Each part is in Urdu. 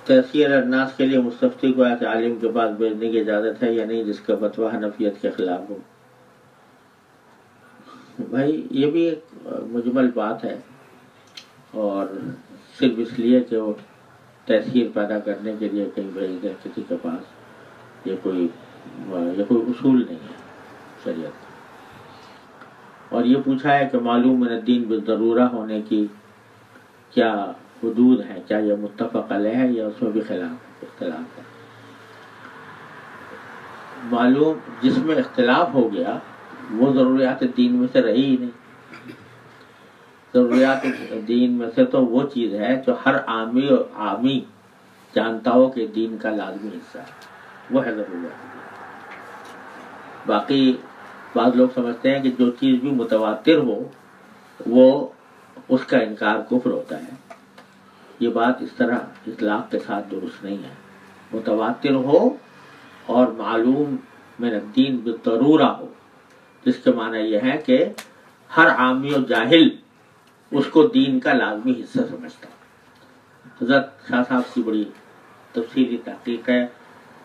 تحصیل الناس کے لیے مستفتی کو ایسے عالم کے پاس بھیجنے کی اجازت ہے یا نہیں جس کا فتویٰ حنفیت کے خلاف ہو؟ بھائی یہ بھی ایک مجمل بات ہے، اور صرف اس لیے کہ وہ تحصیل پیدا کرنے کے لیے کہیں بھیج دیں کسی کے پاس، یہ کوئی اصول نہیں ہے شریعت کا۔ اور یہ پوچھا ہے کہ معلوم من الدین بالضرورہ ہونے کی کیا حدود ہے، کیا یہ متفق علیہ ہے یا اس میں بھی اختلاف ہے؟ معلوم جس میں اختلاف ہو گیا وہ ضروریات دین میں سے رہی ہی نہیں۔ ضروریات دین میں سے تو وہ چیز ہے جو ہر عامی جانتا ہو کہ دین کا لازمی حصہ ہے، وہ ہے ضروریات دین۔ باقی بعض لوگ سمجھتے ہیں کہ جو چیز بھی متواتر ہو وہ اس کا انکار کفر ہوتا ہے۔ یہ بات اس طرح اطلاق کے ساتھ درست نہیں ہے۔ متواتر ہو اور معلوم من الدین بالضرورہ ہو، جس کے معنی یہ ہے کہ ہر عامی و جاہل اس کو دین کا لازمی حصہ سمجھتا ہے۔ حضرت شاہ صاحب کی بڑی تفصیلی تحقیق ہے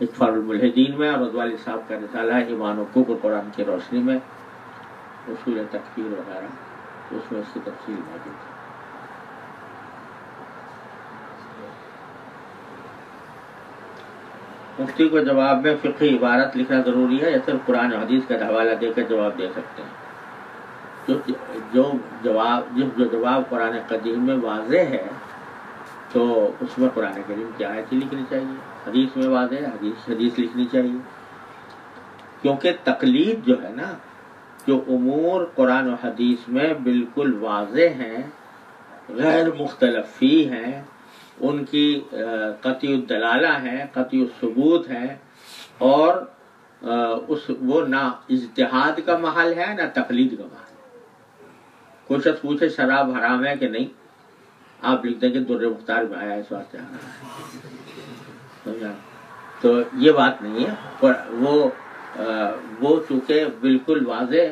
اکفار الملحدین میں، اور رضوالی صاحب کا رسالہ ہے ایمان و کفر قرآن کی روشنی میں، اصول تکفیر وغیرہ، اس میں اس کی تفصیل موجود ہے۔ مفتی کو جواب میں فقہی عبارت لکھنا ضروری ہے یا صرف قرآن و حدیث کا حوالہ دے کر جواب دے سکتے ہیں؟ جو جواب قرآن قدیم میں واضح ہے تو اس میں قرآن کریم کی آیت ہی لکھنی چاہیے، حدیث میں واضح ہے حدیث لکھنی چاہیے، کیونکہ تقلید جو ہے نا، جو امور قرآن و حدیث میں بالکل واضح ہیں، غیر مختلف فی ہیں، ان کی قطعی الدلالہ ہے، قطعی الثبوت ہے، اور وہ نہ اجتہاد کا محل ہے نہ تقلید کا محل ہے۔ کوئی شخص پوچھے شراب حرام ہے کہ نہیں، آپ لکھ دیں کہ در مختار میں آیا اس واسطے حرام ہے، تو یہ بات نہیں ہے۔ وہ چونکہ بالکل واضح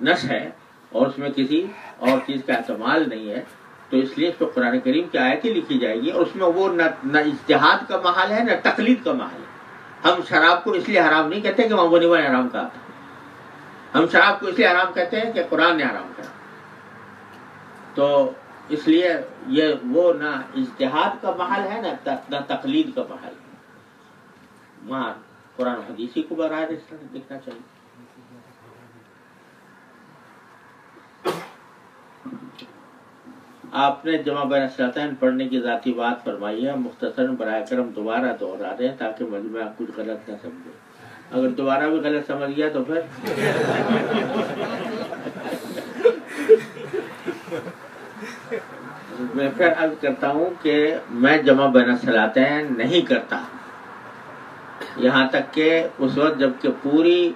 نص ہے اور اس میں کسی اور چیز کا احتمال نہیں ہے، تو اس لیے اس پہ قرآن کریم کی آیت ہی لکھی جائے گی، اور اس میں وہ نہ اجتہاد کا محل ہے نہ تقلید کا محل ہے۔ ہم شراب کو اس لیے حرام نہیں کہتے کہ وہاں بنی حرام کہا تھا، ہم شراب کو اس لیے حرام کہتے ہیں کہ قرآن نے حرام کہا، تو اس لیے یہ وہ نہ اجتہاد کا محل ہے نہ تقلید کا محل ہے، وہاں قرآن حدیثی کو براہ راست لکھنا چاہیے۔ آپ نے جمع بین الصلاتین پڑھنے کی ذاتی بات فرمائی ہے، مختصراً براہ کرم دوبارہ دوہرا دیں تاکہ مجمع کچھ غلط نہ سمجھے۔ اگر دوبارہ بھی غلط سمجھ گیا تو پھر میں پھر عرض کرتا ہوں کہ میں جمع بین الصلاتین نہیں کرتا، یہاں تک کہ اس وقت جب کہ پوری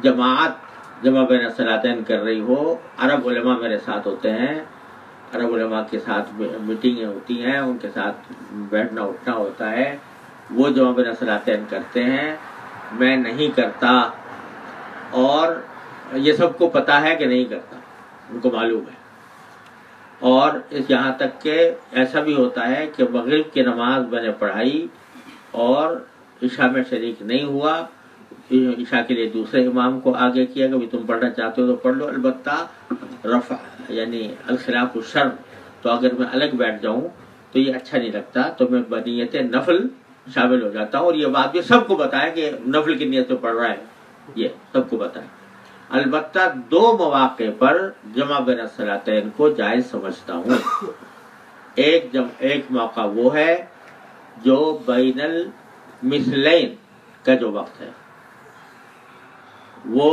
جماعت جمع بین الصلاتین کر رہی ہو، عرب علماء میرے ساتھ ہوتے ہیں، عرب علماء کے ساتھ میٹنگیں ہوتی ہیں، ان کے ساتھ بیٹھنا اٹھنا ہوتا ہے، وہ جمع بین الصلاتین کرتے ہیں، میں نہیں کرتا، اور یہ سب کو پتا ہے کہ نہیں کرتا، ان کو معلوم ہے۔ اور یہاں تک کہ ایسا بھی ہوتا ہے کہ مغرب کی نماز میں نے پڑھائی اور عشاء میں شریک نہیں ہوا، عشاء کے لیے دوسرے امام کو آگے کیا کہ تم پڑھنا چاہتے ہو تو پڑھ لو، البتہ رفع یعنی الخلاف الشرع، تو اگر میں الگ بیٹھ جاؤں تو یہ اچھا نہیں لگتا، تو میں بنیت نفل شامل ہو جاتا ہوں، اور یہ بات بھی سب کو بتایا کہ نفل کی نیت سے پڑھ رہا ہے، یہ سب کو بتایا۔ البتہ دو مواقع پر جمع بین الصلاتین کو جائز سمجھتا ہوں۔ ایک موقع وہ ہے جو بین المثلین کا جو وقت ہے، وہ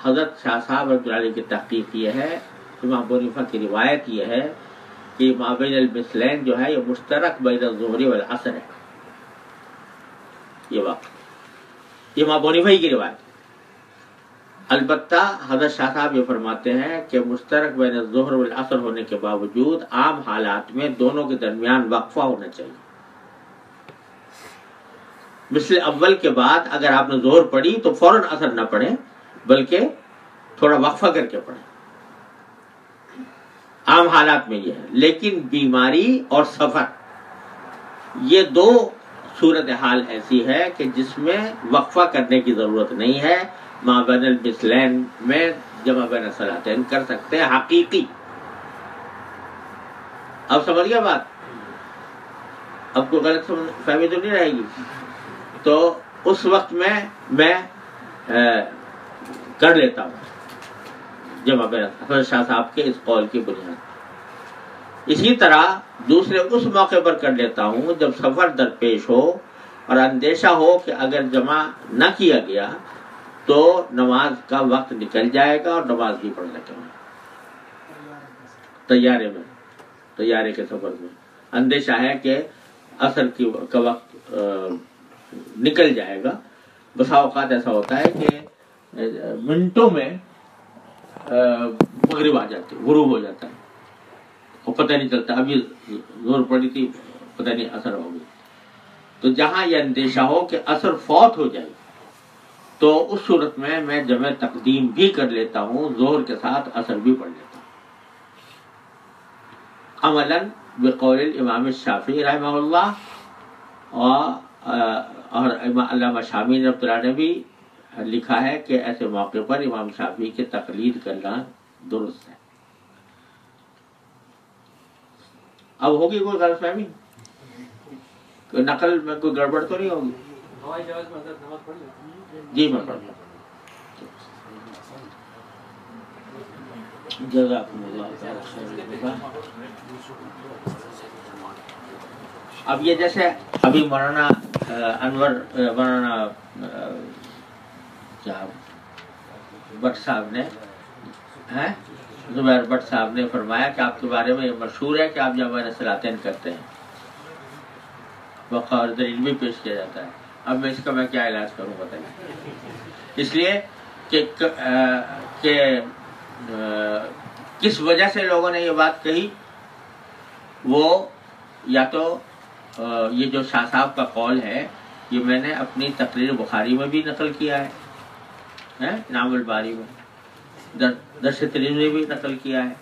حضرت شاہ صاحب رحمۃ اللہ علیہ کی تحقیق یہ ہے، امام ابو حنیفہ کی روایت یہ ہے کہ ما بین المثلین جو ہے یہ مشترک بین الظہر والعصر ہے، یہ وقت امام ابو حنیفہ کی روایت۔ البتہ حضرت شاہ صاحب یہ فرماتے ہیں کہ مشترک بین الظہر والعصر ہونے کے باوجود عام حالات میں دونوں کے درمیان وقفہ ہونا چاہیے۔ مثل اول کے بعد اگر آپ نے ظہر پڑھی تو فوراً عصر نہ پڑھیں، بلکہ تھوڑا وقفہ کر کے پڑھیں، عام حالات میں یہ ہے۔ لیکن بیماری اور سفر یہ دو صورتحال ایسی ہے کہ جس میں وقفہ کرنے کی ضرورت نہیں ہے، ما بین المثلین میں جمع بین الصلاتین کر سکتے ہیں حقیقی. اب سمجھ گیا بات؟ اب کوئی غلط فہمی تو نہیں رہے گی. تو اس وقت میں کر لیتا ہوں جمع بین حضرت شاہ صاحب کے اس قول کی بنیاد. اسی طرح دوسرے اس موقع پر کر لیتا ہوں جب سفر درپیش ہو اور اندیشہ ہو کہ اگر جمع نہ کیا گیا تو نماز کا وقت نکل جائے گا اور نماز بھی پڑھ لیتا ہوں. طیارے کے سفر میں اندیشہ ہے کہ عصر کا وقت نکل جائے گا. بسا اوقات ایسا ہوتا ہے کہ منٹوں میں مغرب آ جاتی، غروب ہو جاتا ہے اور پتہ نہیں چلتا، ابھی زور پڑی تھی پتہ نہیں عصر ہو گئی. تو جہاں یہ اندیشہ ہو کہ عصر فوت ہو جائے تو اس صورت میں جمع تقدیم بھی کر لیتا ہوں، ظہر کے ساتھ عصر بھی پڑھ لیتا ہوں. عملاً بقول الامام الشافعی رحمہ اللہ اور علامہ شامی رحمۃ اللہ نے بھی لکھا ہے کہ ایسے موقع پر امام شافعی کی تقلید کرنا درست ہے. اب ہوگی کوئی غلط فہمی؟ کوئی نقل میں کوئی گڑبڑ تو نہیں ہوگی؟ جی میں پڑھ لوں. جزاکم اللہ خیر. اب یہ جیسے ابھی مولانا انور مولانا بٹ صاحب نے زبیر بٹ صاحب نے فرمایا کہ آپ کے بارے میں یہ مشہور ہے کہ آپ جمع بین الصلاتین کرتے ہیں، وقار دلیل بھی پیش کیا جاتا ہے. اب میں اس کا کیا علاج کروں بتائیے؟ اس لیے کہ کس وجہ سے لوگوں نے یہ بات کہی، وہ یا تو یہ جو شاہ صاحب کا قول ہے یہ میں نے اپنی تقریر بخاری میں بھی نقل کیا ہے، نام الباری میں، درس ترمذی بھی نقل کیا ہے،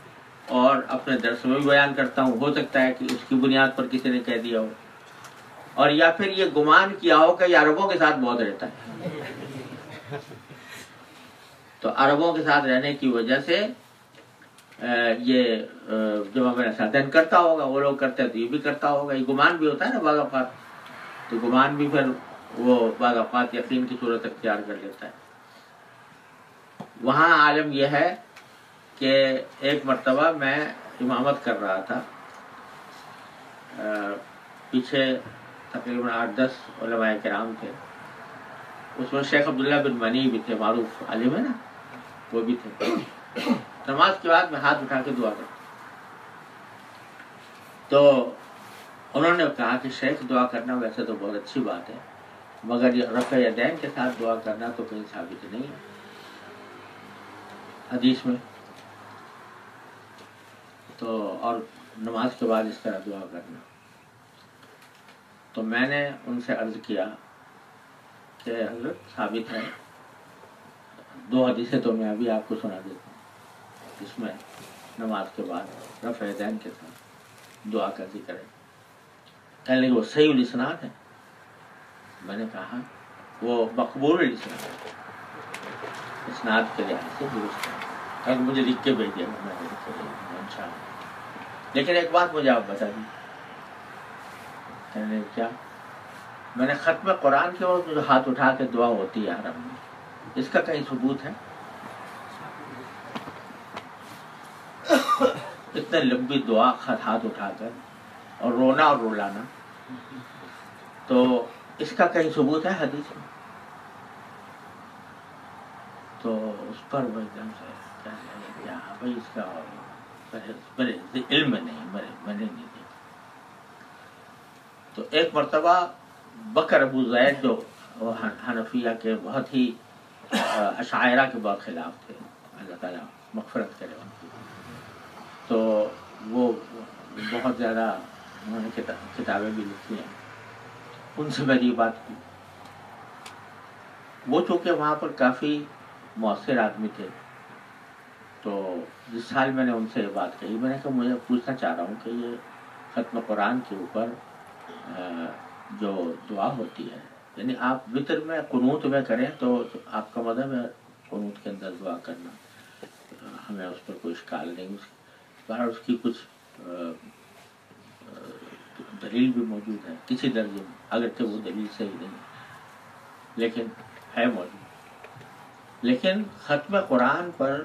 اور اپنے درس میں بھی بیان کرتا ہوں. ہو سکتا ہے کہ اس کی بنیاد پر کسی نے کہہ دیا ہو، اور یا پھر یہ گمان کیا ہو کہ یہ عربوں کے ساتھ بہت رہتا ہے، تو عربوں کے ساتھ رہنے کی وجہ سے یہ جمع بین الصلاتین کرتا ہوگا. وہ لوگ کرتے ہیں تو یہ بھی کرتا ہوگا. یہ گمان بھی ہوتا ہے نا بعض اوقات، تو گمان بھی پھر وہ بعض اوقات یقین کی صورت اختیار کر لیتا ہے. وہاں عالم یہ ہے کہ ایک مرتبہ میں امامت کر رہا تھا، پیچھے تقریباً 8-10 علماء کرام تھے. اس میں شیخ عبداللہ بن منی بھی تھے، معروف عالم ہے نا، وہ بھی تھے. نماز کے بعد میں ہاتھ اٹھا کے دعا کرتا، تو انہوں نے کہا کہ شیخ دعا کرنا ویسے تو بہت اچھی بات ہے، مگر یہ رفع یدین کے ساتھ دعا کرنا تو کہیں ثابت نہیں ہے حدیث میں، تو اور نماز کے بعد اس طرح دعا کرنا. تو میں نے ان سے عرض کیا کہ حضرت ثابت ہے 2 حدیثیں تو میں ابھی آپ کو سنا دیتا ہوں، اس میں نماز کے بعد رفع یدین کے ساتھ دعا کا ذکر ہے. کہنے لگے وہ صحیح الاسناد ہے. میں نے کہا وہ مقبول الاسناد ہے، اسناد کے لحاظ سے درست ہے. کہا کہ مجھے لکھ کے بھیجیے گا، میں نے لکھ کے بھیجوں گا انشاءاللہ. لیکن ایک بات مجھے آپ بتا دیں. کہنے لگے کیا؟ میں نے ختم قرآن کے وقت جو ہاتھ اٹھا کے دعا ہوتی ہے حرم میں، اس کا کہیں ثبوت ہے؟ اتنے لمبی دعا ہاتھ اٹھا کر اور رونا اور رلانا، تو اس کا کہیں ثبوت ہے حدیث میں؟ تو اس پر وہ ایک دم سے کیا بھائی اس کا میرے علم میں نہیں، میں نے نہیں دیکھا. تو ایک مرتبہ بکر ابو زید جو حنفیہ کے بہت ہی اشاعرہ کے بہت خلاف تھے، اللہ تعالیٰ مغفرت کرے ان کی، تو وہ بہت زیادہ انہوں نے کتابیں بھی لکھی ہیں. ان سے میں نے یہ بات کی. وہ چونکہ وہاں پر کافی مؤثر آدمی تھے، تو جس سال میں نے ان سے یہ بات کہی، میں نے کہا مجھے پوچھنا چاہ رہا ہوں کہ یہ ختم قرآن کے اوپر جو دعا ہوتی ہے، یعنی آپ وطر میں قنوت میں کریں تو آپ کا مذہب ہے قنوت کے اندر دعا کرنا، ہمیں اس پر کوئی اشکال نہیں، بہرحال اس کی کچھ دلیل بھی موجود ہے کسی درجے میں، اگرچہ وہ دلیل صحیح نہیں لیکن ہے موجود۔ لیکن ختم قرآن پر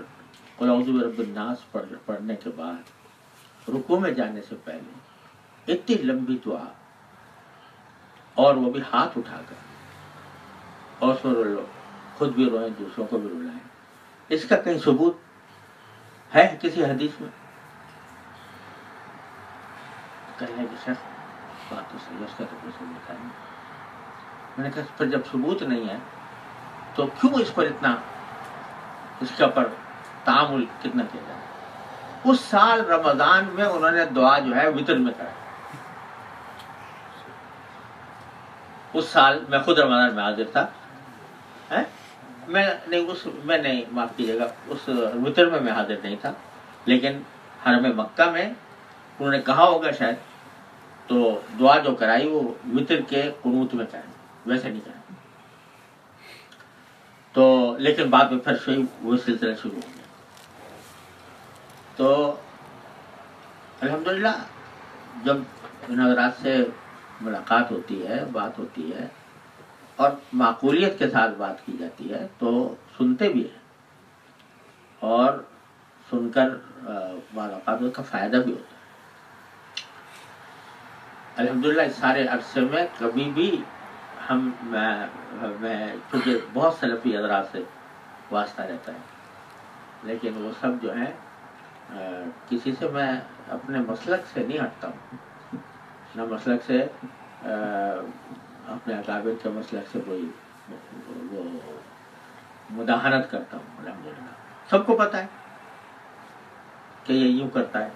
قل اعوذ برب الناس پڑھنے کے بعد رکوع میں جانے سے پہلے اتنی لمبی دعا، اور وہ بھی ہاتھ اٹھا کر، اور اس میں رو، خود بھی روئیں دوسروں کو بھی رلائیں، اس کا کہیں ثبوت ہے کسی حدیث میں؟ کہنے کہ شیخ بات تو صحیح ہے، اس کا تو کوئی ثبوت ہے نہیں۔ میں نے کہا پھر جب ثبوت نہیں ہے تو کیوں اس پر اتنا، اس کے اوپر تعامل کتنا کیا جائے؟ اس سال رمضان میں انہوں نے دعا جو ہے وطر میں کرائی، اس سال میں خود رمضان میں حاضر تھا، میں نہیں معاف کیجیے گا، اس وطر میں حاضر نہیں تھا، لیکن حرم مکہ میں انہوں نے کہا ہوگا شاید، تو دعا جو کرائی وہ وطر کے قنوت میں کرائی، ویسے نہیں کرائی۔ تو لیکن بعد میں پھر سے وہ سلسلہ شروع ہو گیا۔ تو الحمدللہ جب ان حضرات سے ملاقات ہوتی ہے، بات ہوتی ہے، اور معقولیت کے ساتھ بات کی جاتی ہے تو سنتے بھی ہیں، اور سن کر بعض اوقات اس کا فائدہ بھی ہوتا ہے۔ الحمدللہ اس سارے عرصے میں کبھی بھی میں چونکہ بہت سلفی حضرات سے واسطہ رہتا ہے، لیکن وہ سب جو ہیں کسی سے میں اپنے مسلک سے نہیں ہٹتا ہوں، نہ مسلک سے اپنے اکابر کے مسلک سے کوئی وہ مداہنت کرتا ہوں۔ الحمدللہ سب کو پتہ ہے کہ یہ یوں کرتا ہے،